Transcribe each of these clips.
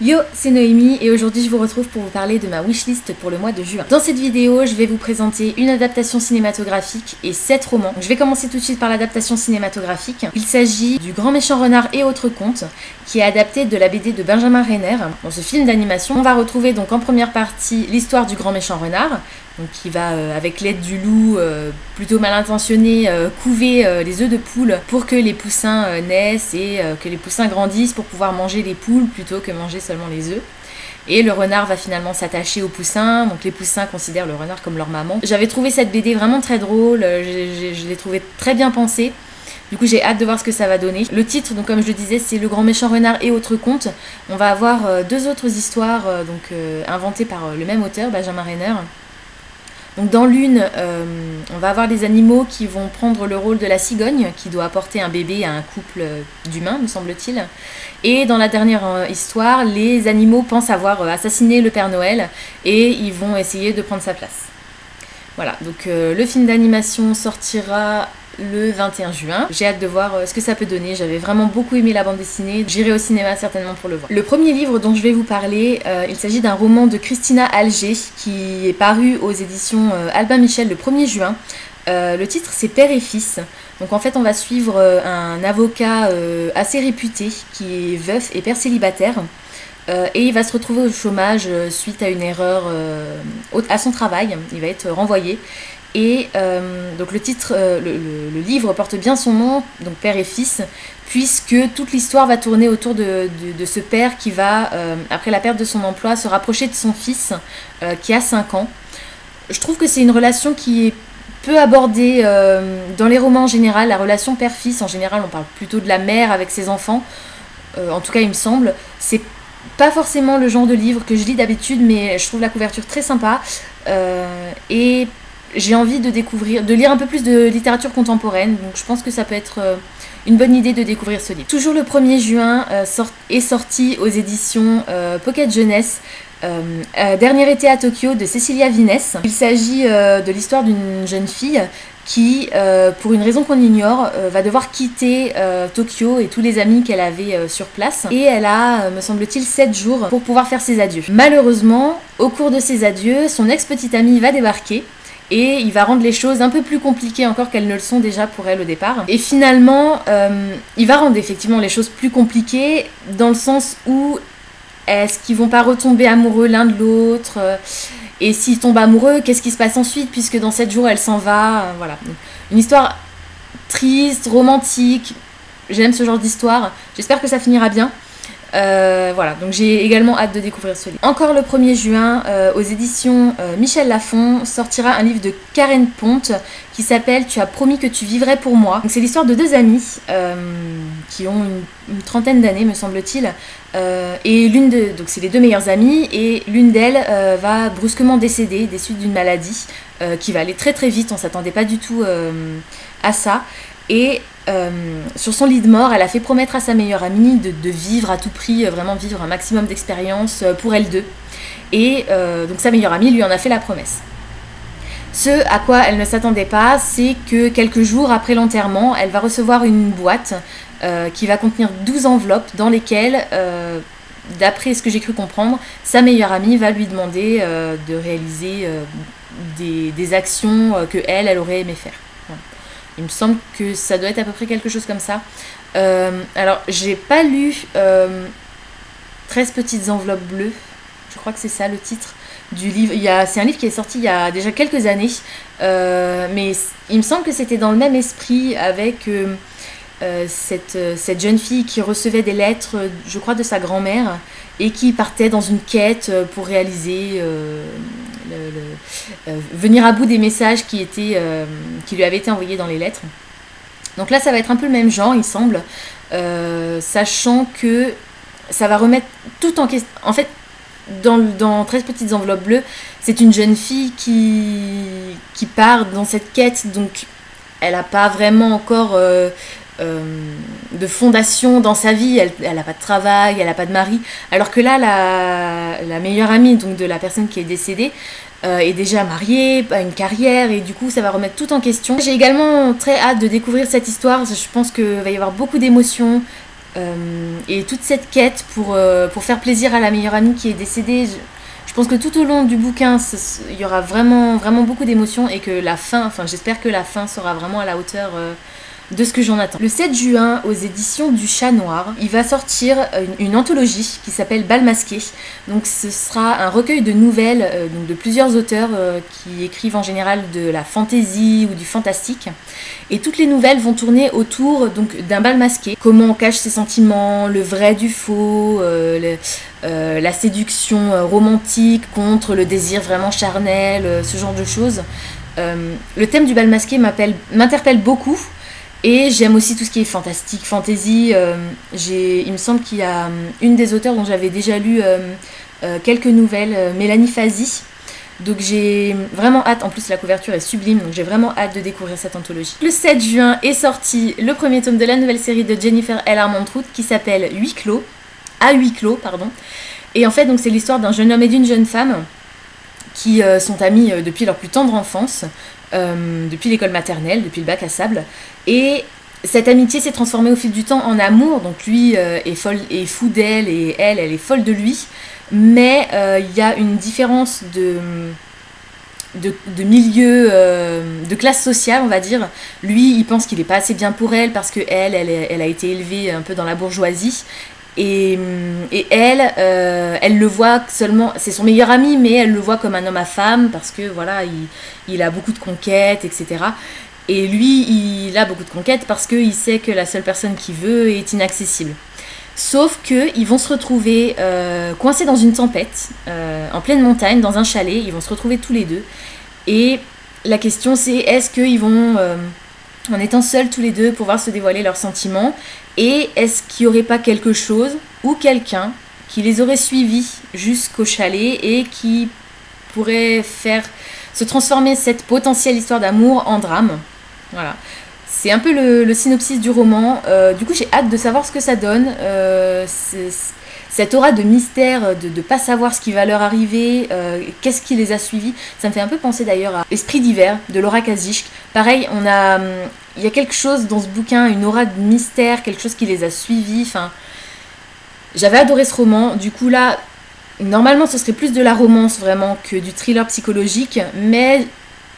Yo, c'est Noémie et aujourd'hui je vous retrouve pour vous parler de ma wishlist pour le mois de juin. Dans cette vidéo, je vais vous présenter une adaptation cinématographique et 7 romans. Je vais commencer tout de suite par l'adaptation cinématographique. Il s'agit du Grand Méchant Renard et autres contes, qui est adapté de la BD de Benjamin Renner. Dans ce film d'animation, on va retrouver donc en première partie l'histoire du Grand Méchant Renard, donc qui va, avec l'aide du loup, plutôt mal intentionné, couver les œufs de poule pour que les poussins naissent et que les poussins grandissent pour pouvoir manger les poules plutôt que manger seulement les œufs. Et le renard va finalement s'attacher aux poussins, donc les poussins considèrent le renard comme leur maman. J'avais trouvé cette BD vraiment très drôle, je l'ai trouvée très bien pensée. Du coup, j'ai hâte de voir ce que ça va donner. Le titre, donc comme je le disais, c'est Le Grand Méchant Renard et autres contes. On va avoir deux autres histoires inventées par le même auteur, Benjamin Renner. Donc dans l'une, on va avoir des animaux qui vont prendre le rôle de la cigogne, qui doit apporter un bébé à un couple d'humains, me semble-t-il. Et dans la dernière histoire, les animaux pensent avoir assassiné le Père Noël et ils vont essayer de prendre sa place. Voilà, donc le film d'animation sortira le 21 juin. J'ai hâte de voir ce que ça peut donner. J'avais vraiment beaucoup aimé la bande dessinée. J'irai au cinéma certainement pour le voir. Le premier livre dont je vais vous parler, il s'agit d'un roman de Christina Alger qui est paru aux éditions Albin Michel le 1er juin. Le titre c'est Père et Fils. Donc en fait on va suivre un avocat assez réputé qui est veuf et père célibataire. Et il va se retrouver au chômage suite à une erreur à son travail. Il va être renvoyé. Et donc le titre, le livre porte bien son nom, donc Père et Fils, puisque toute l'histoire va tourner autour de ce père qui va, après la perte de son emploi, se rapprocher de son fils qui a 5 ans. Je trouve que c'est une relation qui est peu abordée dans les romans en général. La relation père-fils, en général, on parle plutôt de la mère avec ses enfants. En tout cas, il me semble. C'est pas forcément le genre de livre que je lis d'habitude, mais je trouve la couverture très sympa. Et j'ai envie de lire un peu plus de littérature contemporaine, donc je pense que ça peut être une bonne idée de découvrir ce livre. Toujours le 1er juin est sorti aux éditions Pocket Jeunesse Dernier été à Tokyo de Cecilia Viness. Il s'agit de l'histoire d'une jeune fille qui, pour une raison qu'on ignore, va devoir quitter Tokyo et tous les amis qu'elle avait sur place. Et elle a, me semble-t-il, 7 jours pour pouvoir faire ses adieux. Malheureusement, au cours de ses adieux, son ex-petite amie va débarquer. Et il va rendre les choses un peu plus compliquées encore qu'elles ne le sont déjà pour elle au départ. Et finalement, il va rendre effectivement les choses plus compliquées dans le sens où est-ce qu'ils vont pas retomber amoureux l'un de l'autre et s'ils tombent amoureux, qu'est-ce qui se passe ensuite puisque dans 7 jours elle s'en va. Voilà. Une histoire triste, romantique. J'aime ce genre d'histoire. J'espère que ça finira bien. Voilà, donc j'ai également hâte de découvrir ce livre. Encore le 1er juin, aux éditions Michel Lafon, sortira un livre de Karen Ponte qui s'appelle Tu as promis que tu vivrais pour moi. Donc c'est l'histoire de deux amies qui ont une trentaine d'années, me semble-t-il. Et donc c'est les deux meilleures amies, et l'une d'elles va brusquement décéder des suites d'une maladie qui va aller très très vite. On s'attendait pas du tout à ça. Et sur son lit de mort, elle a fait promettre à sa meilleure amie de vivre à tout prix, vraiment vivre un maximum d'expérience pour elles deux. Et donc sa meilleure amie lui en a fait la promesse. Ce à quoi elle ne s'attendait pas, c'est que quelques jours après l'enterrement, elle va recevoir une boîte qui va contenir 12 enveloppes dans lesquelles, d'après ce que j'ai cru comprendre, sa meilleure amie va lui demander de réaliser des actions que elle aurait aimé faire. Il me semble que ça doit être à peu près quelque chose comme ça. Alors, j'ai pas lu 13 petites enveloppes bleues. Je crois que c'est ça le titre du livre. C'est un livre qui est sorti il y a déjà quelques années. Mais il me semble que c'était dans le même esprit avec cette jeune fille qui recevait des lettres, je crois, de sa grand-mère et qui partait dans une quête pour réaliser... venir à bout des messages qui lui avaient été envoyés dans les lettres. Donc là ça va être un peu le même genre il semble, sachant que ça va remettre tout en question. En fait dans 13 petites enveloppes bleues, c'est une jeune fille qui part dans cette quête, donc elle n'a pas vraiment encore de fondation dans sa vie, elle n'a pas de travail, elle n'a pas de mari, alors que là la meilleure amie donc de la personne qui est décédée est déjà mariée, a une carrière, et du coup ça va remettre tout en question. J'ai également très hâte de découvrir cette histoire, je pense qu'il va y avoir beaucoup d'émotions Et toute cette quête pour faire plaisir à la meilleure amie qui est décédée, je pense que tout au long du bouquin, il y aura vraiment, vraiment beaucoup d'émotions et que la fin, enfin j'espère que la fin sera vraiment à la hauteur de ce que j'en attends. Le 7 juin, aux éditions du Chat Noir, il va sortir une anthologie qui s'appelle Bal masqué. Donc ce sera un recueil de nouvelles donc de plusieurs auteurs qui écrivent en général de la fantasy ou du fantastique. Et toutes les nouvelles vont tourner autour donc d'un bal masqué. Comment on cache ses sentiments, le vrai du faux, la séduction romantique contre le désir vraiment charnel, ce genre de choses. Le thème du bal masqué m'interpelle beaucoup. Et j'aime aussi tout ce qui est fantastique, fantasy. Il me semble qu'il y a une des auteurs dont j'avais déjà lu quelques nouvelles, Mélanie Fazi. Donc j'ai vraiment hâte, en plus la couverture est sublime, donc j'ai vraiment hâte de découvrir cette anthologie. Le 7 juin est sorti le premier tome de la nouvelle série de Jennifer L. Armentrout qui s'appelle Huis clos, à huis clos, pardon. Et en fait, donc c'est l'histoire d'un jeune homme et d'une jeune femme qui sont amis depuis leur plus tendre enfance. Depuis l'école maternelle, depuis le bac à sable, et cette amitié s'est transformée au fil du temps en amour. Donc lui est fou d'elle et elle est folle de lui, mais il y a une différence de milieu, de classe sociale, on va dire. Lui, il pense qu'il n'est pas assez bien pour elle parce que elle a été élevée un peu dans la bourgeoisie. Et elle le voit seulement, c'est son meilleur ami, mais elle le voit comme un homme à femme parce que voilà, il a beaucoup de conquêtes, etc. Et lui, il a beaucoup de conquêtes parce qu'il sait que la seule personne qu'il veut est inaccessible. Sauf qu'ils vont se retrouver coincés dans une tempête, en pleine montagne, dans un chalet. Ils vont se retrouver tous les deux. Et la question c'est, est-ce qu'ils vont, en étant seuls tous les deux, pouvoir se dévoiler leurs sentiments? Et est-ce qu'il n'y aurait pas quelque chose ou quelqu'un qui les aurait suivis jusqu'au chalet et qui pourrait faire se transformer cette potentielle histoire d'amour en drame? Voilà. C'est un peu le synopsis du roman. Du coup, j'ai hâte de savoir ce que ça donne. Cette aura de mystère, de ne pas savoir ce qui va leur arriver, qu'est-ce qui les a suivis. Ça me fait un peu penser d'ailleurs à Esprit d'hiver de Laura Kazich. Pareil, il y a quelque chose dans ce bouquin, une aura de mystère, quelque chose qui les a suivis. Enfin, j'avais adoré ce roman. Du coup là, normalement ce serait plus de la romance vraiment que du thriller psychologique, mais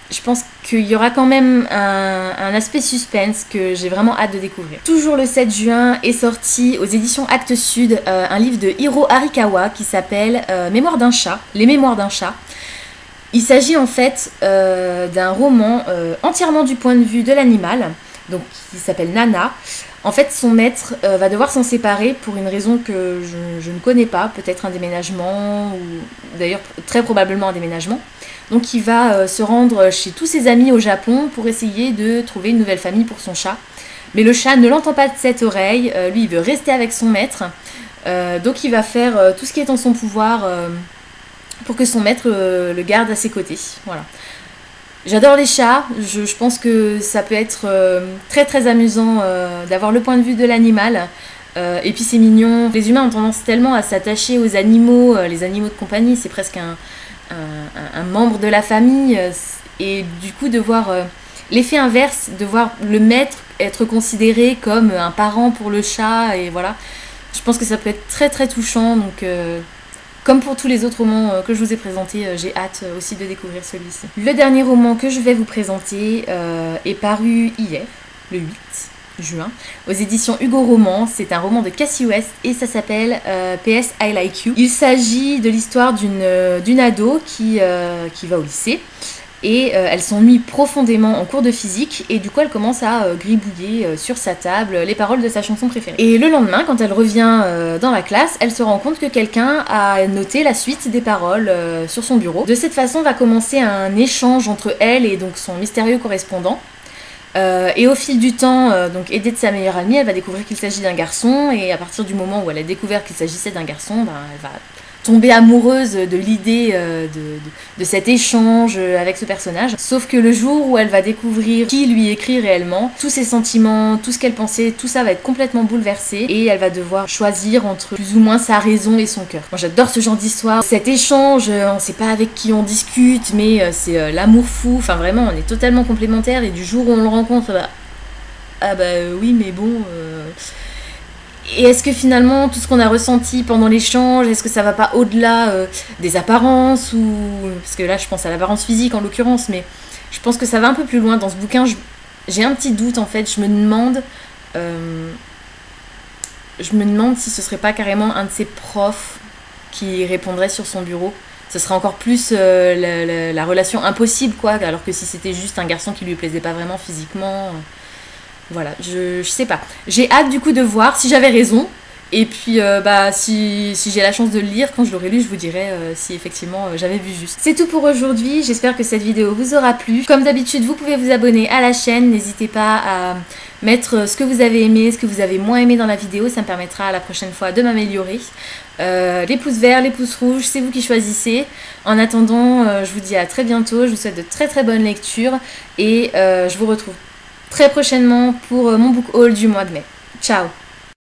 je pense qu'il y aura quand même un aspect suspense que j'ai vraiment hâte de découvrir. Toujours le 7 juin est sorti aux éditions Actes Sud un livre de Hiro Arikawa qui s'appelle Mémoires d'un chat, Les Mémoires d'un chat. Il s'agit en fait d'un roman entièrement du point de vue de l'animal, donc qui s'appelle Nana. En fait, son maître va devoir s'en séparer pour une raison que je ne connais pas, peut-être un déménagement, ou d'ailleurs très probablement un déménagement. Donc il va se rendre chez tous ses amis au Japon pour essayer de trouver une nouvelle famille pour son chat. Mais le chat ne l'entend pas de cette oreille, lui il veut rester avec son maître, donc il va faire tout ce qui est en son pouvoir pour que son maître le garde à ses côtés. Voilà. J'adore les chats, je pense que ça peut être très très amusant d'avoir le point de vue de l'animal. Et puis c'est mignon. Les humains ont tendance tellement à s'attacher aux animaux, les animaux de compagnie, c'est presque un membre de la famille. Et du coup de voir l'effet inverse, de voir le maître être considéré comme un parent pour le chat, et voilà. Je pense que ça peut être très très touchant, donc... Comme pour tous les autres romans que je vous ai présentés, j'ai hâte aussi de découvrir celui-ci. Le dernier roman que je vais vous présenter est paru hier, le 8 juin, aux éditions Hugo Roman. C'est un roman de Cassie West et ça s'appelle PS I Like You. Il s'agit de l'histoire d'une ado qui va au lycée. Et elle s'ennuie profondément en cours de physique et du coup elle commence à gribouiller sur sa table les paroles de sa chanson préférée. Et le lendemain, quand elle revient dans la classe, elle se rend compte que quelqu'un a noté la suite des paroles sur son bureau. De cette façon va commencer un échange entre elle et donc son mystérieux correspondant. Et au fil du temps, donc aidée de sa meilleure amie, elle va découvrir qu'il s'agit d'un garçon, et à partir du moment où elle a découvert qu'il s'agissait d'un garçon, elle va tomber amoureuse de l'idée de cet échange avec ce personnage. Sauf que le jour où elle va découvrir qui lui écrit réellement, tous ses sentiments, tout ce qu'elle pensait, tout ça va être complètement bouleversé et elle va devoir choisir entre plus ou moins sa raison et son cœur. Moi j'adore ce genre d'histoire, cet échange, on sait pas avec qui on discute, mais c'est l'amour fou, enfin vraiment on est totalement complémentaires et du jour où on le rencontre, oui mais bon... Et est-ce que finalement tout ce qu'on a ressenti pendant l'échange, est-ce que ça va pas au-delà des apparences ou... Parce que là je pense à l'apparence physique en l'occurrence, mais je pense que ça va un peu plus loin. Dans ce bouquin, j'ai un petit doute en fait, je me demande si ce serait pas carrément un de ses profs qui répondrait sur son bureau. Ce serait encore plus la relation impossible quoi, alors que si c'était juste un garçon qui lui plaisait pas vraiment physiquement... Voilà, je sais pas. J'ai hâte du coup de voir si j'avais raison. Et puis si j'ai la chance de le lire, quand je l'aurai lu, je vous dirai si effectivement j'avais vu juste. C'est tout pour aujourd'hui, j'espère que cette vidéo vous aura plu. Comme d'habitude, vous pouvez vous abonner à la chaîne, n'hésitez pas à mettre ce que vous avez aimé, ce que vous avez moins aimé dans la vidéo, ça me permettra la prochaine fois de m'améliorer. Les pouces verts, les pouces rouges, c'est vous qui choisissez. En attendant, je vous dis à très bientôt, je vous souhaite de très très bonnes lectures et je vous retrouve très prochainement pour mon book haul du mois de mai. Ciao!